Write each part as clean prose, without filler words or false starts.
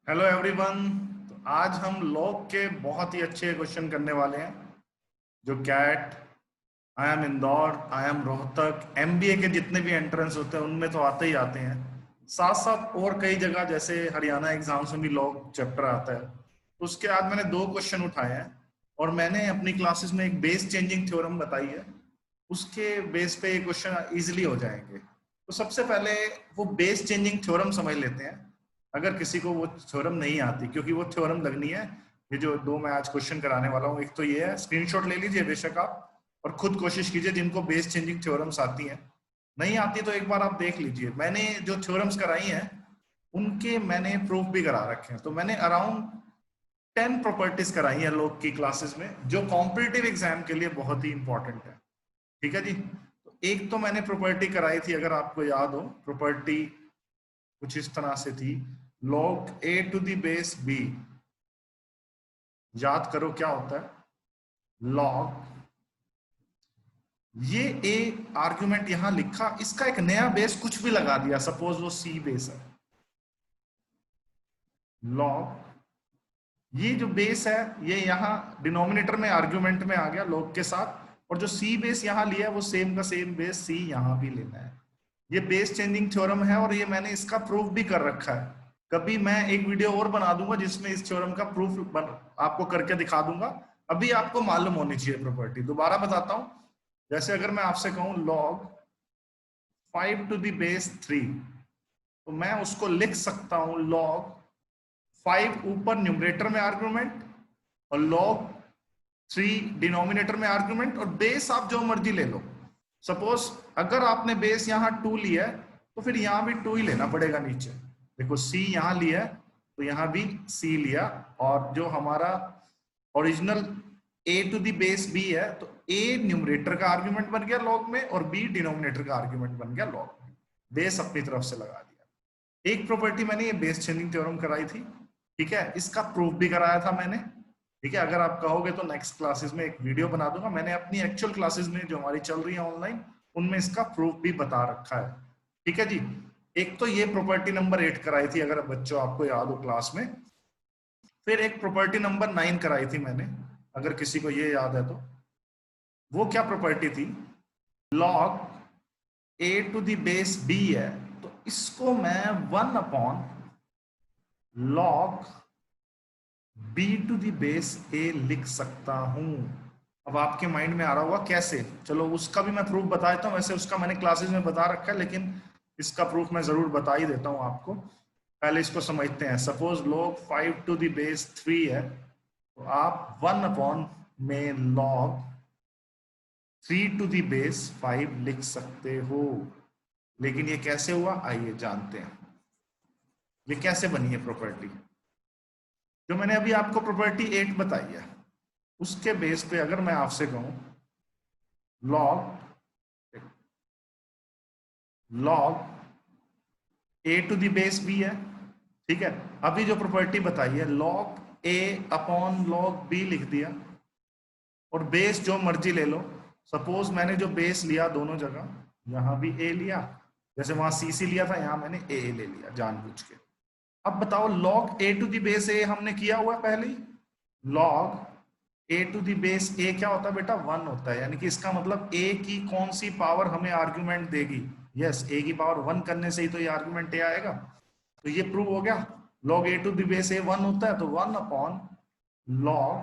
Hello everyone. तो आज हम लॉग के बहुत ही अच्छे क्वेश्चन करने वाले हैं। जो CAT, IIM Indore, IIM Rohtak, MBA के जितने भी एंट्रेंस होते हैं उनमें तो आते ही आते हैं। साथ साथ और कई जगह जैसे हरियाणा एग्जाम्स में भी लॉग चैप्टर आता है। उसके आज मैंने दो क्वेश्चन उठाए हैं और मैंने अपनी क्लासेस में एक बेस चेंजिंग थ्योरम बताई है। उसके बेस पे ये क्वेश्चन इजिली हो जाएंगे। तो सबसे पहले वो बेस चेंजिंग थ्योरम समझ लेते हैं, अगर किसी को वो थ्योरम नहीं आती, क्योंकि वो थ्योरम लगनी है। ये जो दो मैं आज क्वेश्चन कराने वाला हूँ, एक तो ये है, स्क्रीनशॉट ले लीजिए बेशक आप, और खुद कोशिश कीजिए जिनको बेस चेंजिंग थ्योरम्स आती हैं। नहीं आती तो एक बार आप देख लीजिए, मैंने जो थ्योरम्स कराई हैं उनके मैंने प्रूफ भी करा रखे हैं। तो मैंने अराउंड 10 प्रॉपर्टीज कराई हैं लोग की क्लासेस में, जो कॉम्पिटिटिव एग्जाम के लिए बहुत ही इंपॉर्टेंट है। ठीक है जी। तो एक तो मैंने प्रॉपर्टी कराई थी, अगर आपको याद हो, प्रॉपर्टी कुछ इस तरह से थी, log a to the base b। याद करो क्या होता है log, ये a आर्ग्यूमेंट यहां लिखा, इसका एक नया बेस कुछ भी लगा दिया, सपोज वो c बेस है। log, ये जो बेस है ये यहां डिनोमिनेटर में आर्ग्यूमेंट में आ गया log के साथ, और जो c बेस यहां लिया है वो सेम का सेम बेस c यहां भी लेना है। ये बेस चेंजिंग थ्योरम है और ये मैंने इसका प्रूफ भी कर रखा है। कभी मैं एक वीडियो और बना दूंगा जिसमें इस थ्योरम का प्रूफ आपको करके दिखा दूंगा। अभी आपको मालूम होनी चाहिए प्रॉपर्टी, दोबारा बताता हूं। जैसे अगर मैं आपसे कहूं log 5 टू द बेस 3, तो मैं उसको लिख सकता हूं log 5 ऊपर न्यूमरेटर में आर्ग्यूमेंट, और log 3 डिनोमिनेटर में आर्ग्यूमेंट, और बेस आप जो मर्जी ले लो। सपोज अगर आपने बेस यहां 2 लिया है तो फिर यहां भी 2 ही लेना पड़ेगा नीचे। देखो c यहां लिया है तो यहां भी c लिया, और जो हमारा original a to the base b है तो a न्यूमरेटर का आर्ग्यूमेंट बन गया log में और b डिनोमिनेटर का आर्ग्यूमेंट बन गया log में। बेस अपनी तरफ से लगा दिया। एक प्रॉपर्टी मैंने ये बेस चेंजिंग थ्योरम कराई थी, ठीक है, इसका प्रूफ भी कराया था मैंने। ठीक है, अगर आप कहोगे तो नेक्स्ट क्लासेस में एक वीडियो बना दूंगा, मैंने अपनी एक्चुअल क्लासेस में जो हमारी चल रही है ऑनलाइन उनमें इसका प्रूफ भी बता रखा है। ठीक है जी। एक तो ये प्रॉपर्टी नंबर 8 कराई थी, अगर बच्चों आपको याद हो क्लास में। फिर एक प्रॉपर्टी नंबर 9 कराई थी मैंने, अगर किसी को ये याद है तो। वो क्या प्रॉपर्टी थी, log a to the base b है, तो इसको मैं 1 upon log b to the base a लिख सकता हूं। अब आपके माइंड में आ रहा होगा कैसे, चलो उसका भी मैं प्रूफ बता देता हूं। वैसे उसका मैंने क्लासेस में बता रखा है, लेकिन इसका प्रूफ मैं जरूर बता ही देता हूं आपको। पहले इसको समझते हैं। Suppose log 5 to the base 3 है, तो आप 1 अपॉन में log 3 टू द बेस 5 लिख सकते हो। लेकिन ये कैसे हुआ, आइए जानते हैं। ये कैसे बनी है प्रॉपर्टी। जो मैंने अभी आपको प्रॉपर्टी 8 बताई है उसके बेस पे अगर मैं आपसे कहूं log log a to the base b है, ठीक है। अभी जो प्रॉपर्टी बताई है log a upon log b लिख दिया, और बेस जो मर्जी ले लो। सपोज मैंने जो बेस लिया दोनों जगह, यहां भी a लिया, जैसे वहां c लिया था, यहां मैंने a ले लिया जानबूझ के। अब बताओ log a to the base a हमने किया हुआ पहले ही। log a to the base a क्या होता है बेटा, 1 होता है, यानी कि इसका मतलब a की कौन सी पावर हमें आर्ग्यूमेंट देगी। यस, a की पावर 1 करने से ही तो ये आर्ग्यूमेंट a आएगा। तो ये प्रूव हो गया, log a to the base a 1 होता है, तो 1 upon log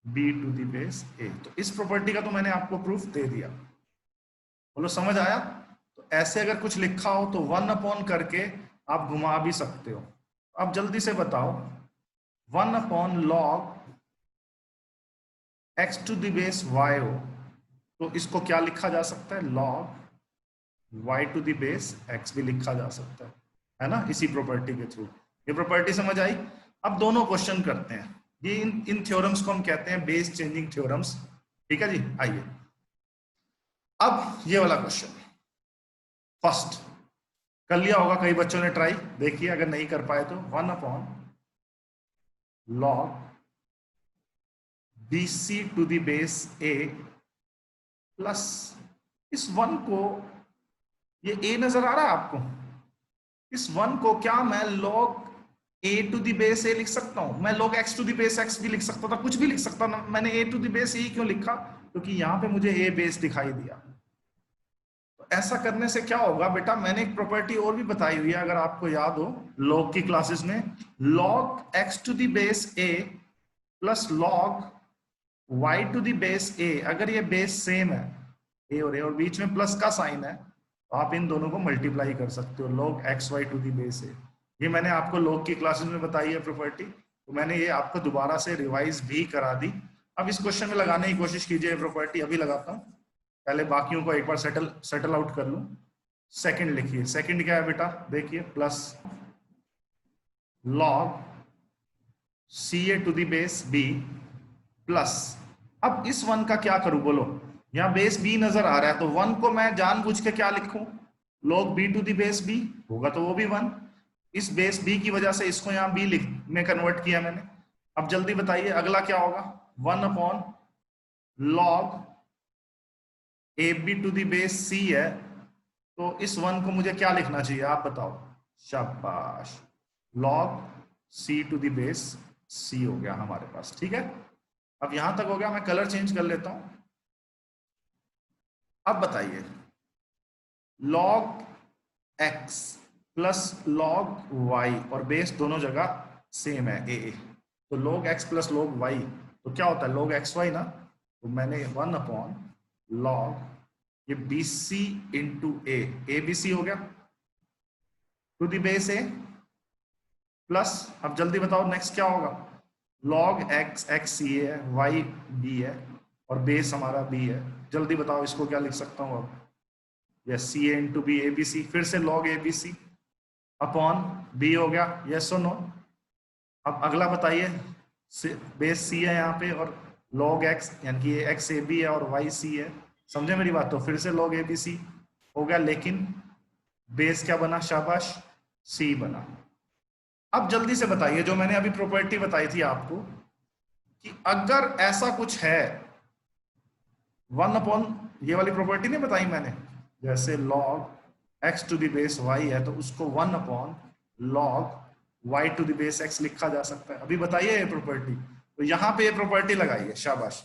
b to the base a। तो इस प्रॉपर्टी का तो मैंने आपको प्रूफ दे दिया। बोलो समझ आया। तो ऐसे अगर कुछ लिखा हो तो 1 अपॉन करके आप घुमा भी सकते हो। अब जल्दी से बताओ, 1 upon log x to the base y हो तो इसको क्या लिखा जा सकता है, log y to the base x भी लिखा जा सकता है ना, इसी प्रॉपर्टी के थ्रू। ये प्रॉपर्टी समझ आई। अब दोनों क्वेश्चन करते हैं। ये इन थ्योरम्स को हम कहते हैं बेस चेंजिंग थ्योरम्स। ठीक है जी, आइए अब ये वाला क्वेश्चन। फर्स्ट, कर लिया होगा कई बच्चों ने ट्राई, देखिए अगर नहीं कर पाए तो 1 upon log bc to the base a प्लस इस 1 को, ये a नजर आ रहा है आपको, इस 1 को क्या मैं log a to the base a लिख सकता हूं मैं, log x to the base x भी लिख सकता था, कुछ भी लिख सकता ना। मैंने ए टू द बेस ए क्यों लिखा? क्योंकि यहाँ पे मुझे ए बेस दिखाई दिया। तो ऐसा करने से क्या होगा बेटा, मैंने एक प्रॉपर्टी और भी बताई हुई है अगर आपको याद हो log की क्लासेस में, log x to the base a प्लस log y to the base a, अगर ये बेस सेम है a और बीच में प्लस का साइन है, तो आप इन दोनों को मल्टीप्लाई कर सकते हो, log x y to the base a। ये मैंने आपको log की क्लासेस में बताई है प्रॉपर्टी, तो मैंने ये आपको दोबारा से रिवाइज भी करा दी। अब इस क्वेश्चन में लगाने की कोशिश कीजिए प्रॉपर्टी, अभी लगाता हूँ, पहले बाकियों को एक बार सेटल आउट कर लूं। सेकंड लिखिए, सेकंड क्या है बेटा, देखिए plus log ca to the base b प्लस, अब इस वन का क्या करूं बोलो, यहां बेस b नजर आ रहा है, तो वन को मैं जानबूझ के क्या लिखूं, log b to the base b होगा तो वो भी वन, इस बेस b की वजह से इसको यहां b लिख में कन्वर्ट किया मैंने। अब जल्दी बताइए अगला क्या होगा, 1 upon log ab to the base c है, तो इस वन को मुझे क्या लिखना चाहिए आप बताओ, शाबाश, log c to the base c हो गया हमारे पास, ठीक है। अब यहां तक हो गया, मैं कलर चेंज कर लेता हूं। अब बताइए log x plus log y, और बेस दोनों जगह सेम है a, तो log x plus log y, तो क्या होता है log xy ना, तो मैंने 1 अपॉन log ये bc into a b c हो गया टू द बेस a प्लस, अब जल्दी बताओ नेक्स्ट क्या होगा, log x x c है, y b है, और बेस हमारा b है, जल्दी बताओ इसको क्या लिख सकता हूं अब, yes c a into b a b c, फिर से log a b c upon b हो गया, यस और नो। अब अगला बताइए, बेस c है यहाँ पे और log x यानी कि ये x ए बी है और y c है, समझे मेरी बात, तो फिर से log ए बी सी हो गया, लेकिन बेस क्या बना, शाबाश, c बना। अब जल्दी से बताइए जो मैंने अभी प्रॉपर्टी बताई थी आपको, कि अगर ऐसा कुछ है 1 अपॉन, ये वाली प्रॉपर्टी नहीं बताई मैंने, जैसे log x to the base y है तो उसको 1 upon log y to the base x लिखा जा सकता है, अभी बताइए ये प्रॉपर्टी, तो यहां पे ये प्रॉपर्टी लगाइए, शाबाश।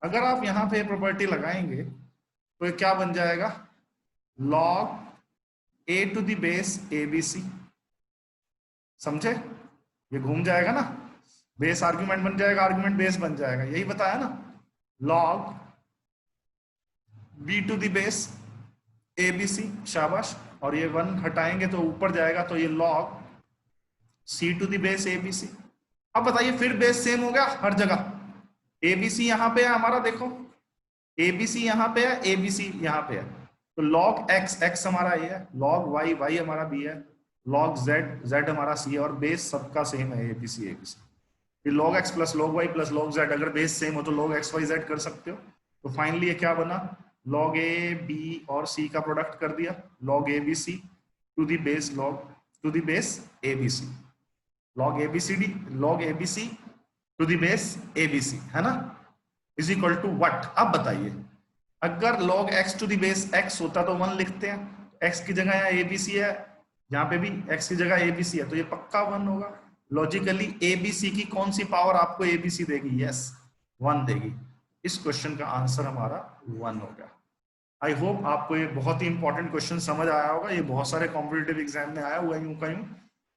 अगर आप यहां पे ये प्रॉपर्टी लगाएंगे तो ये क्या बन जाएगा, log a to the base a b c, समझे, ये घूम जाएगा ना, बेस आर्ग्यूमेंट बन जाएगा, आर्ग्यूमेंट बेस बन जाएगा, यही बताया ना, log b to the base a b c, शाबाश, और ये 1 हटाएंगे तो ऊपर जाएगा, तो ये log c to the base a b c. अब बताइए फिर बेस सेम हो गया हर जगह, ए बी सी यहां पे है हमारा, देखो ए बी सी यहां पे है, ए बी सी यहां पे है, तो log x x हमारा ये है, log y y हमारा b है, log z z हमारा c है, और बेस सबका सेम है, ए बी सी फिर log x plus log y plus log z, अगर बेस सेम हो तो log x y z कर सकते हो, तो फाइनली ये क्या बना, log a b और c का प्रोडक्ट कर दिया, log a b c to the base log to the base a b c, log a b c d log a b c to the base a b c, है ना, is equal to what. अब बताइए अगर log x to the base x होता तो 1 लिखते हैं, x की जगह यहाँ a b c है, यहाँ पे भी x की जगह a b c है, तो ये पक्का 1 होगा। लॉजिकली ए बी सी की कौन सी पावर आपको ए बी सी देगी, यस 1 देगी, इस क्वेश्चन का आंसर हमारा 1 हो गया। आई होप आपको ये बहुत ही इंपॉर्टेंट क्वेश्चन समझ आया होगा, ये बहुत सारे कॉम्पिटिटिव एग्जाम में आया हुआ है, यूं का यूं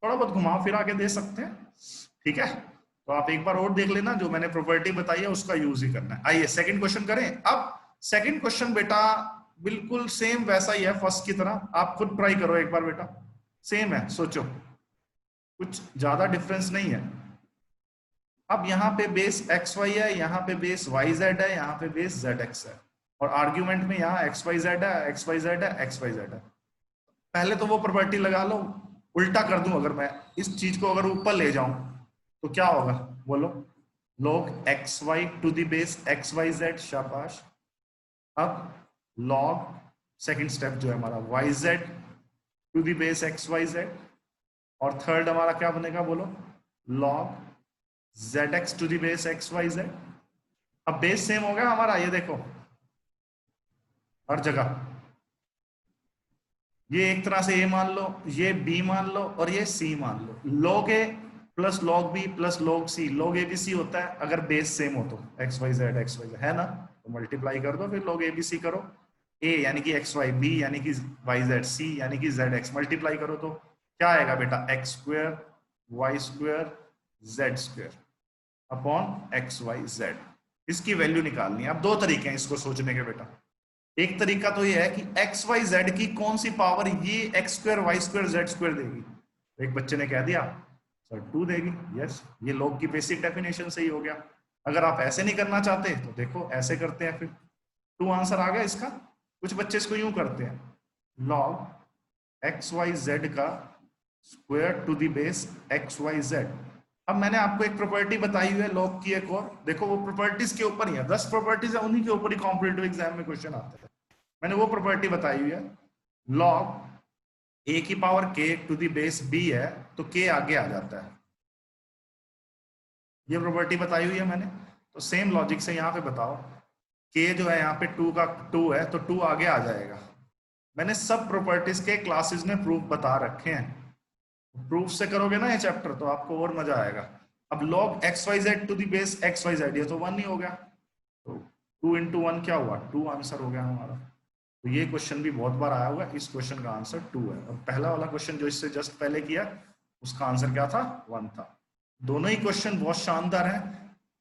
थोड़ा बहुत घुमा फिरा के दे सकते हैं, ठीक है, तो आप एक बार और देख लेना, जो मैंने प्रॉपर्टी बताई है उसका यूज ही करना है। आइए सेकंड क्वेश्चन करें। अब सेकंड क्वेश्चन बेटा बिल्कुल सेम वैसा ही है फर्स्ट की तरह, आप खुद ट्राई करो एक बार बेटा, सेम है, सोचो कुछ ज्यादा डिफरेंस नहीं है। अब यहाँ पे बेस एक्स वाई है, यहाँ पे बेस वाई जेड है, यहाँ पे बेस जेड एक्स है, और आर्ग्यूमेंट में यहाँ एक्स वाई जेड है, एक्स वाई जेड है, एक्स वाई जेड है। पहले तो वो प्रॉपर्टी लगा लो, उल्टा कर दूं अगर मैं इस चीज को अगर ऊपर ले जाऊं तो क्या होगा बोलो, log x y to the base x y z, शाबाश। अब log सेकंड स्टेप जो है हमारा y z to the base x y z, और थर्ड हमारा क्या बनेगा बोलो, log zx to the base x y z. अब बेस सेम हो गया हमारा, ये देखो हर जगह, ये एक तरह से a मान लो, ये b मान लो, और ये c मान लो, log a प्लस log b plus log c, log abc होता है अगर बेस सेम हो तो, x y z है ना, तो मल्टीप्लाई कर दो, फिर log abc करो, a यानी कि x y, b यानी कि y z, c यानी कि z x, मल्टीप्लाई करो तो क्या आएगा बेटा, x square y square z square upon x y z। इसकी वैल्यू निकालनी है। अब दो तरीके हैं इसको सोचने के बेटा। एक तरीका तो ये है कि एक्स वाई जेड की कौन सी पावर ये x square y square z square देगी। एक बच्चे ने कह दिया सर 2 देगी। यस, ये log की बेसिक डेफिनेशन से ही हो गया। अगर आप ऐसे नहीं करना चाहते तो देखो ऐसे करते हैं, फिर 2 आंसर आ गया इसका। कुछ बच्चे इसको यूं करते हैं, log एक्स वाई जेड का square to the base x y z. अब मैंने आपको एक प्रॉपर्टी बताई हुई है log की, एक और देखो, वो प्रॉपर्टीज के ऊपर ही है, 10 प्रॉपर्टीज है, उन्हीं के ऊपर ही कॉम्पिटिटिव एग्जाम में क्वेश्चन आते हैं। मैंने वो प्रॉपर्टी बताई हुई है, log a की power k to the base b है तो k आगे आ जाता है। ये प्रॉपर्टी बताई हुई है मैंने। तो सेम लॉजिक से यहाँ पे बताओ, k जो है यहाँ पे 2 है तो 2 आगे आ जाएगा। मैंने सब प्रॉपर्टीज के क्लासेस में प्रूफ बता रखे हैं। प्रूफ से करोगे ना ये चैप्टर तो आपको और मजा आएगा। अब log x y z to the base x y z, ये तो 1 ही हो गया, तो 2 into 1 क्या हुआ, 2 आंसर हो गया हमारा। तो ये क्वेश्चन भी बहुत बार आया होगा, इस क्वेश्चन का आंसर 2 है। और पहला वाला क्वेश्चन जो इससे जस्ट पहले किया उसका आंसर क्या था, 1 था। दोनों ही क्वेश्चन बहुत शानदार हैं,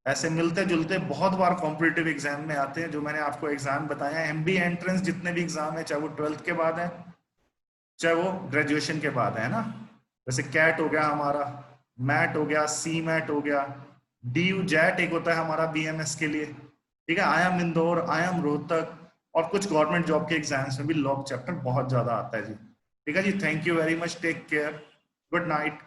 ऐसे मिलते जुलते बहुत बार कॉम्पिटिटिव एग्जाम में आते हैं। जो मैंने आपको एग्जाम बताया है, MBA एंट्रेंस जितने भी एग्जाम है, चाहे वो 12th के बाद है चाहे वो ग्रेजुएशन के बाद है ना, जैसे कैट हो गया हमारा, मैट हो गया, सी मैट हो गया, DU जैट एक होता है हमारा BMS के लिए, ठीक है, IIM इंदौर, IIM रोहतक, और कुछ गवर्नमेंट जॉब के एग्जाम्स में भी लॉग चैप्टर बहुत ज्यादा आता है जी। ठीक है जी, thank you very much, take care, good night.